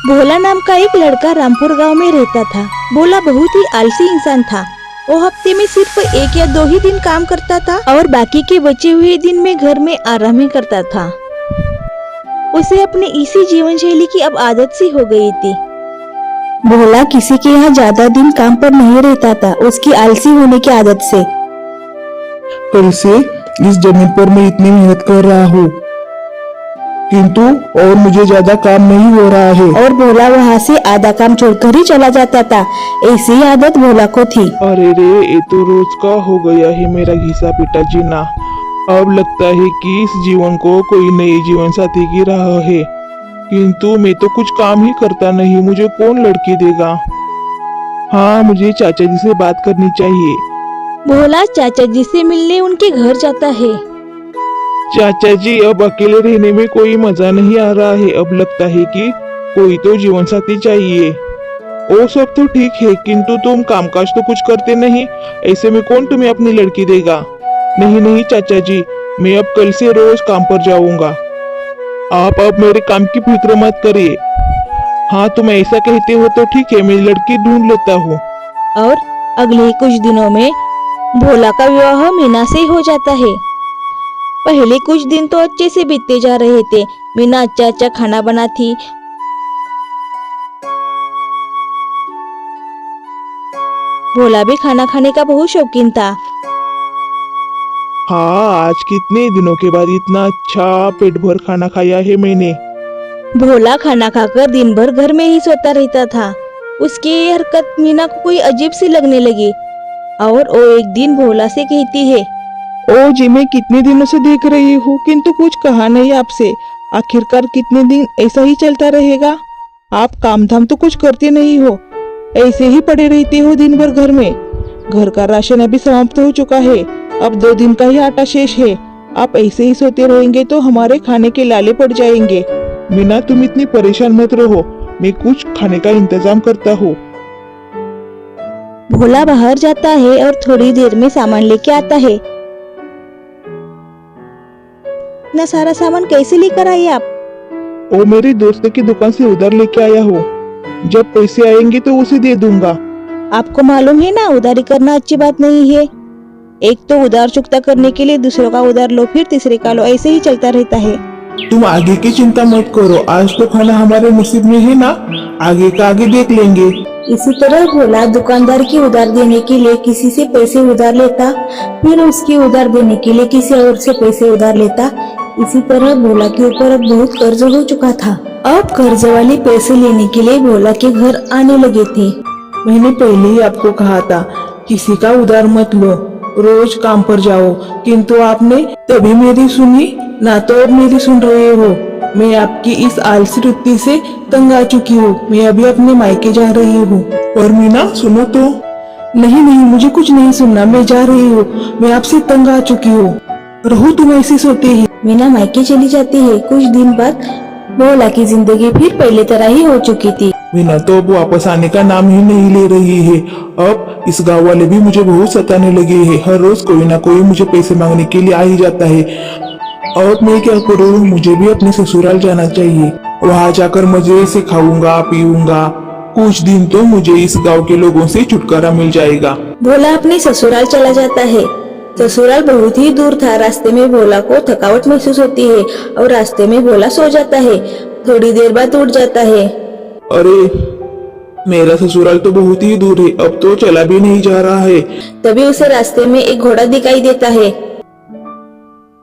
भोला नाम का एक लड़का रामपुर गांव में रहता था। भोला बहुत ही आलसी इंसान था। वो हफ्ते में सिर्फ 1 या 2 ही दिन काम करता था और बाकी के बचे हुए दिन में घर में आराम ही करता था। उसे अपने इसी जीवन शैली की अब आदत सी हो गई थी। भोला किसी के यहाँ ज्यादा दिन काम पर नहीं रहता था, उसकी आलसी होने की आदत से। कल से इस जमीन पर मैं इतनी मेहनत कर रहा हूँ, किंतु और मुझे ज्यादा काम नहीं हो रहा है। और भोला वहाँ से आधा काम छोड़कर ही चला जाता था। ऐसी ही आदत भोला को थी। अरे रे, ये तो रोज का हो गया है मेरा घिसा पिटा जीना। अब लगता है कि इस जीवन को कोई नई जीवन साथी की राह है, किंतु मैं तो कुछ काम ही करता नहीं, मुझे कौन लड़की देगा। हाँ, मुझे चाचा जी से बात करनी चाहिए। भोला चाचा जी से मिलने उनके घर जाता है। चाचा जी, अब अकेले रहने में कोई मजा नहीं आ रहा है। अब लगता है कि कोई तो जीवन साथी चाहिए। वो सब तो ठीक है, किंतु तुम कामकाज तो कुछ करते नहीं, ऐसे में कौन तुम्हें अपनी लड़की देगा। नहीं नहीं चाचा जी, मैं अब कल से रोज काम पर जाऊंगा। आप अब मेरे काम की फिक्र मत करिए। हाँ, तुम ऐसा कहते हो तो ठीक है, मैं लड़की ढूंढ लेता हूँ। और अगले ही कुछ दिनों में भोला का विवाह मीना से हो जाता है। पहले कुछ दिन तो अच्छे से बीतते जा रहे थे। मीना अच्छा अच्छा खाना बनाती। भोला भी खाना खाने का बहुत शौकीन था। हाँ, आज कितने दिनों के बाद इतना अच्छा पेट भर खाना खाया है मैंने। भोला खाना खाकर दिन भर घर में ही सोता रहता था। उसकी ये हरकत मीना को कोई अजीब सी लगने लगी और वो एक दिन भोला से कहती है, ओ जी, मैं कितने दिनों से देख रही हूँ, किंतु कुछ कहा नहीं आपसे। आखिरकार कितने दिन ऐसा ही चलता रहेगा। आप काम धाम तो कुछ करते नहीं हो, ऐसे ही पड़े रहते हो दिन भर घर में। घर का राशन अभी समाप्त हो चुका है, अब 2 दिन का ही आटा शेष है। आप ऐसे ही सोते रहेंगे तो हमारे खाने के लाले पड़ जाएंगे। मीना, तुम इतनी परेशान मत रहो, मैं कुछ खाने का इंतजाम करता हूँ। भोला बाहर जाता है और थोड़ी देर में सामान लेके आता है। इतना सारा सामान कैसे लेकर आए आप? ओ, मेरे दोस्त की दुकान से उधार लेके आया हूँ। जब पैसे आएंगे तो उसे दे दूंगा। आपको मालूम है ना, उधारी करना अच्छी बात नहीं है। एक तो उधार चुकता करने के लिए दूसरों का उधार लो, फिर तीसरे का लो, ऐसे ही चलता रहता है। तुम आगे की चिंता मत करो, आज तो खाना हमारे नसीब में है ना, आगे का आगे देख लेंगे। इसी तरह भोला दुकानदार की उधार देने के लिए किसी से पैसे उधार लेता, फिर उसकी उधार देने के लिए किसी और से पैसे उधार लेता। इसी तरह भोला के ऊपर अब बहुत कर्ज हो चुका था। अब कर्ज वाले पैसे लेने के लिए भोला के घर आने लगे थे। मैंने पहले ही आपको कहा था, किसी का उधार मत लो, रोज काम पर जाओ, किंतु आपने तभी मेरी सुनी ना, तो अब मेरी सुन रहे हो। मैं आपकी इस आलसी वृत्ति से तंग आ चुकी हूँ। मैं अभी अपने मायके जा रही हूँ। और मीना, सुनो तो। नहीं नहीं, मुझे कुछ नहीं सुनना, मैं जा रही हूँ। मैं आपसे तंग आ चुकी हूँ। रहो तुम ऐसे सोते ही। मीना मायके चली जाती है। कुछ दिन बाद भोला की जिंदगी फिर पहले तरह ही हो चुकी थी। मीना तो अब वापस आने का नाम ही नहीं ले रही है। अब इस गांव वाले भी मुझे बहुत सताने लगे हैं। हर रोज कोई ना कोई मुझे पैसे मांगने के लिए आ ही जाता है। और मैं क्या करूँ, मुझे भी अपने ससुराल जाना चाहिए। वहाँ जाकर मजे से खाऊंगा पीऊंगा। कुछ दिन तो मुझे इस गांव के लोगों से छुटकारा मिल जाएगा। भोला अपने ससुराल चला जाता है। ससुराल बहुत ही दूर था। रास्ते में भोला को थकावट महसूस होती है और रास्ते में भोला सो जाता है। थोड़ी देर बाद उठ जाता है। अरे, मेरा ससुराल तो बहुत ही दूर है, अब तो चला भी नहीं जा रहा है। तभी उसे रास्ते में एक घोड़ा दिखाई देता है।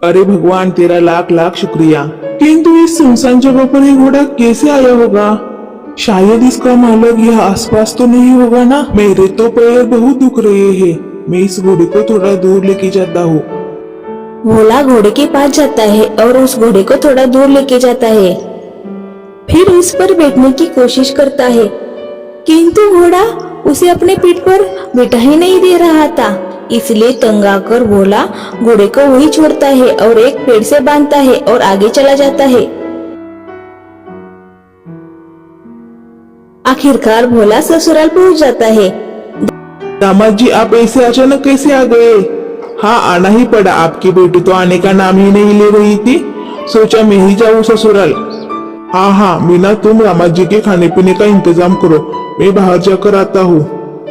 अरे भगवान, तेरा लाख लाख शुक्रिया। किंतु इस सुनसान जगह पर ये घोड़ा कैसे आया होगा? शायद इसका मालिक यहाँ आसपास तो नहीं होगा ना। मेरे तो पैर बहुत दुख रहे हैं। मैं इस घोड़े को थोड़ा दूर लेके जाता हूँ। भोला घोड़े के पास जाता है और उस घोड़े को थोड़ा दूर लेके जाता है। फिर उस पर बैठने की कोशिश करता है, किंतु घोड़ा उसे अपने पीठ पर बैठा ही नहीं दे रहा था। इसलिए तंग आकर भोला घोड़े को वही छोड़ता है और एक पेड़ से बांधता है और आगे चला जाता है। आखिरकार भोला ससुराल पहुंच जाता है। दामाद जी, आप ऐसे अचानक कैसे आ गए? हाँ, आना ही पड़ा। आपकी बेटी तो आने का नाम ही नहीं ले रही थी, सोचा मैं ही जाऊँ ससुराल। हाँ हाँ मीना, तुम रामा जी के खाने पीने का इंतजाम करो, मैं बाहर जाकर आता हूँ।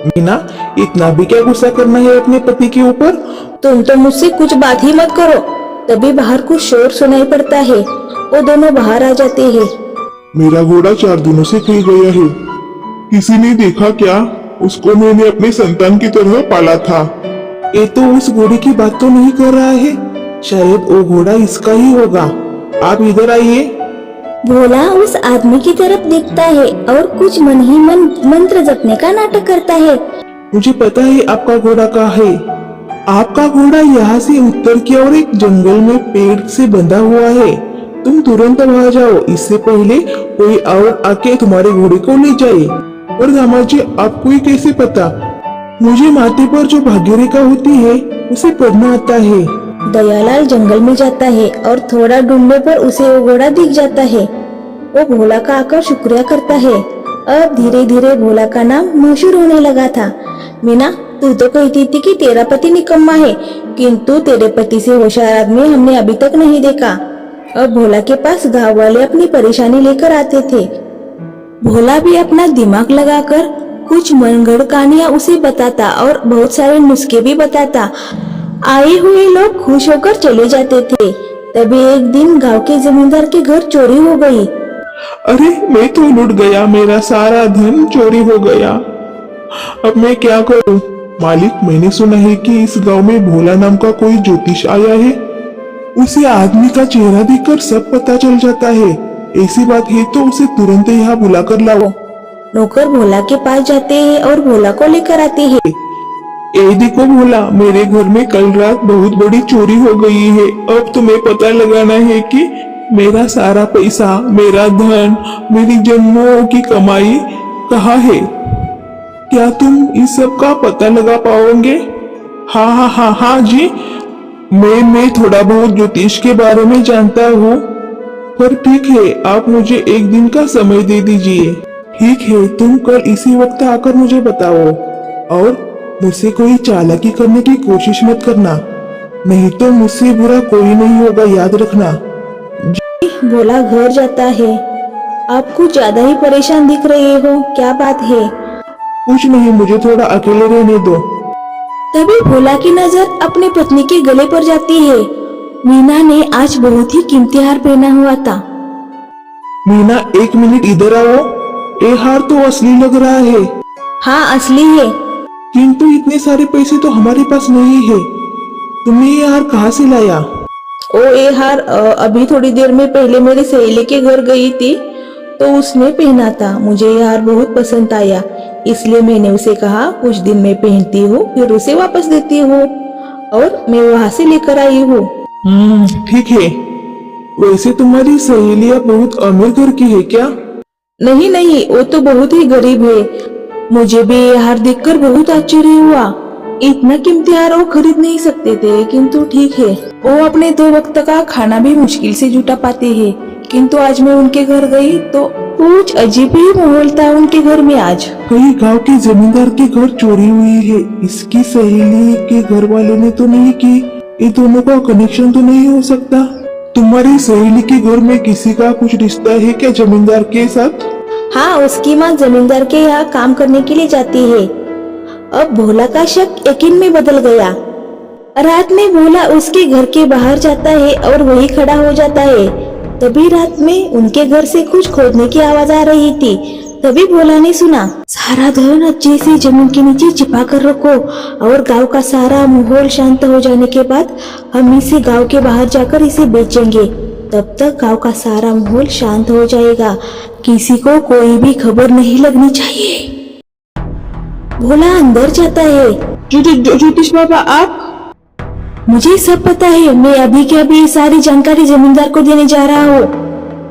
मीना, इतना भी क्या गुस्सा करना है अपने पति के ऊपर? तुम तो मुझसे कुछ बात ही मत करो। तभी बाहर कुछ शोर सुनाई पड़ता है। वो दोनों बाहर आ जाते हैं। मेरा घोड़ा 4 दिनों से कहीं गया है, किसी ने देखा क्या? उसको मैंने अपने संतान की तरह पाला था। ये तो उस घोड़े की बात तो नहीं कर रहा है, शायद वो घोड़ा इसका ही होगा। आप इधर आइए। भोला उस आदमी की तरफ देखता है और कुछ मन ही मन मंत्र जपने का नाटक करता है। मुझे पता है आपका घोड़ा कहाँ है। आपका घोड़ा यहाँ से उत्तर की ओर एक जंगल में पेड़ से बंधा हुआ है। तुम तुरंत वहां जाओ, इससे पहले कोई और आके तुम्हारे घोड़े को ले जाए। और दामाजी, आपको ये कैसे पता? मुझे माथे पर जो भाग्य रेखा होती है उसे पढ़ना आता है। दयालाल जंगल में जाता है और थोड़ा ढूंढने पर उसे वो घोड़ा दिख जाता है। वो भोला का आकर शुक्रिया करता है। अब धीरे धीरे भोला का नाम मशहूर होने लगा था। मीना, तू तो कहती थी कि तेरा पति निकम्मा है, किंतु तेरे पति से होशियार आदमी हमने अभी तक नहीं देखा। अब भोला के पास गांव वाले अपनी परेशानी लेकर आते थे। भोला भी अपना दिमाग लगाकर कुछ मनगढ़ कहानियां उसे बताता और बहुत सारे नुस्खे भी बताता। आए हुए लोग खुश होकर चले जाते थे। तभी एक दिन गांव के जमींदार के घर चोरी हो गई। अरे, मैं तो लुट गया, मेरा सारा धन चोरी हो गया। अब मैं क्या करूं? मालिक, मैंने सुना है कि इस गांव में भोला नाम का कोई ज्योतिष आया है। उसे आदमी का चेहरा देखकर सब पता चल जाता है। ऐसी बात है तो उसे तुरंत यहाँ बुलाकर लाओ। नौकर भोला के पास जाते हैं और भोला को लेकर आते हैं। ए देखो भोला, मेरे घर में कल रात बहुत बड़ी चोरी हो गई है। अब तुम्हें पता लगाना है कि मेरा सारा पैसा, मेरा धन, मेरी जन्मों की कमाई कहाँ है। क्या तुम इस सब का पता लगा पाओगे? हाँ हाँ हाँ हाँ जी, मैं थोड़ा बहुत ज्योतिष के बारे में जानता हूँ। पर ठीक है, आप मुझे एक दिन का समय दे दीजिए। ठीक है, तुम कल इसी वक्त आकर मुझे बताओ। और मुझसे कोई चालाकी करने की कोशिश मत करना, नहीं तो मुझसे बुरा कोई नहीं होगा, याद रखना। भोला घर जाता है। आप कुछ ज्यादा ही परेशान दिख रहे हो, क्या बात है? कुछ नहीं, मुझे थोड़ा अकेले रहने दो। तभी भोला की नजर अपनी पत्नी के गले पर जाती है। मीना ने आज बहुत ही कीमती हार पहना हुआ था। मीना, 1 मिनट इधर आओ। ये हार तो असली लग रहा है। हाँ, असली है। किंतु इतने सारे पैसे तो हमारे पास नहीं है। तुमने ये हार कहाँ से लाया? ये हार अभी थोड़ी देर में पहले मेरी सहेली के घर गई थी तो उसने पहना था। मुझे ये हार बहुत पसंद आया, इसलिए मैंने उसे कहा कुछ दिन मैं पहनती हूँ फिर उसे वापस देती हूँ, और मैं वहाँ से लेकर आई हूँ। ठीक है। वैसे तुम्हारी सहेलियाँ बहुत अमीर घर की है क्या? नहीं नहीं, वो तो बहुत ही गरीब है। मुझे भी ये हार देखकर बहुत आश्चर्य हुआ। इतना कीमती हार वो खरीद नहीं सकते थे, किंतु ठीक है, वो अपने 2 वक्त का खाना भी मुश्किल से जुटा पाते हैं। किंतु आज मैं उनके घर गई तो कुछ अजीब ही माहौल था उनके घर में आज। कहीं गांव के जमींदार के घर चोरी हुई है। इसकी सहेली के घर वाले ने तो नहीं की। ये दोनों का कनेक्शन तो नहीं हो सकता। तुम्हारी सहेली के घर में किसी का कुछ रिश्ता है क्या जमींदार के साथ? हाँ, उसकी माँ जमींदार के यहाँ काम करने के लिए जाती है। अब भोला का शक यकीन में बदल गया। रात में भोला उसके घर के बाहर जाता है और वही खड़ा हो जाता है। तभी रात में उनके घर से कुछ खोदने की आवाज आ रही थी। तभी भोला ने सुना, सारा धन अच्छे से जमीन के नीचे छिपा कर रखो और गांव का सारा माहौल शांत हो जाने के बाद हम इसे गांव के बाहर जाकर इसे बेचेंगे। तब तक गांव का सारा माहौल शांत हो जाएगा, किसी को कोई भी खबर नहीं लगनी चाहिए। भोला अंदर जाता है। ज्योतिष बाबा, आप? मुझे सब पता है, मैं अभी के अभी सारी जानकारी जमींदार को देने जा रहा हूँ।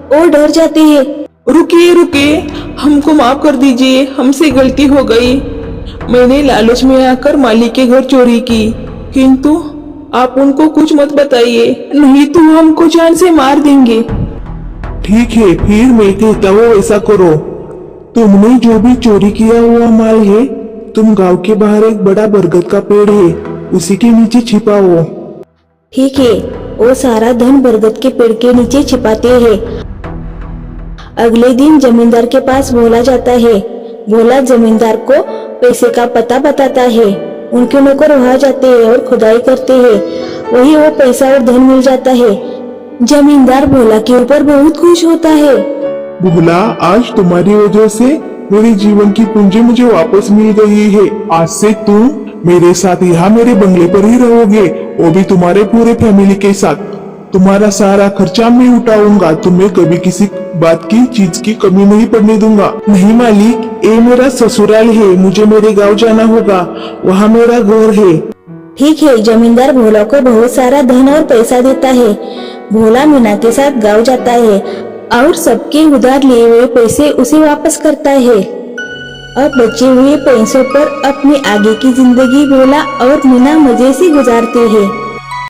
वो डर जाते हैं। रुकिए रुकिए, हमको माफ कर दीजिए, हमसे गलती हो गई। मैंने लालच में आकर मालिक के घर चोरी की, किंतु आप उनको कुछ मत बताइए, नहीं तो हमको जान से मार देंगे। ठीक है, फिर मैं कहता हूँ ऐसा करो। तुमने जो भी चोरी किया हुआ माल है, तुम गांव के बाहर एक बड़ा बरगद का पेड़ है, उसी के नीचे छिपाओ। ठीक है, वो सारा धन बरगद के पेड़ के नीचे छिपाते हैं। अगले दिन जमींदार के पास भोला जाता है। भोला जमींदार को पैसे का पता बताता है। उनके नौकर वहां जाते हैं और खुदाई करते हैं। वही वो पैसा और धन मिल जाता है। जमींदार भोला के ऊपर बहुत खुश होता है। भोला, आज तुम्हारी वजह से मेरे जीवन की पूंजी मुझे वापस मिल गई है। आज से तुम मेरे साथ यहाँ मेरे बंगले पर ही रहोगे, वो भी तुम्हारे पूरे फैमिली के साथ। तुम्हारा सारा खर्चा मैं उठाऊंगा। तुम्हें कभी किसी बात की चीज की कमी नहीं पड़ने दूंगा। नहीं मालिक, ये मेरा ससुराल है, मुझे मेरे गांव जाना होगा, वहाँ मेरा घर है। ठीक है। जमींदार भोला को बहुत सारा धन और पैसा देता है। भोला मीना के साथ गांव जाता है और सबके उधार लिए हुए पैसे उसे वापस करता है। अब बचे हुए पैसों पर अपनी आगे की जिंदगी भोला और मीना मजे से गुजारते हैं।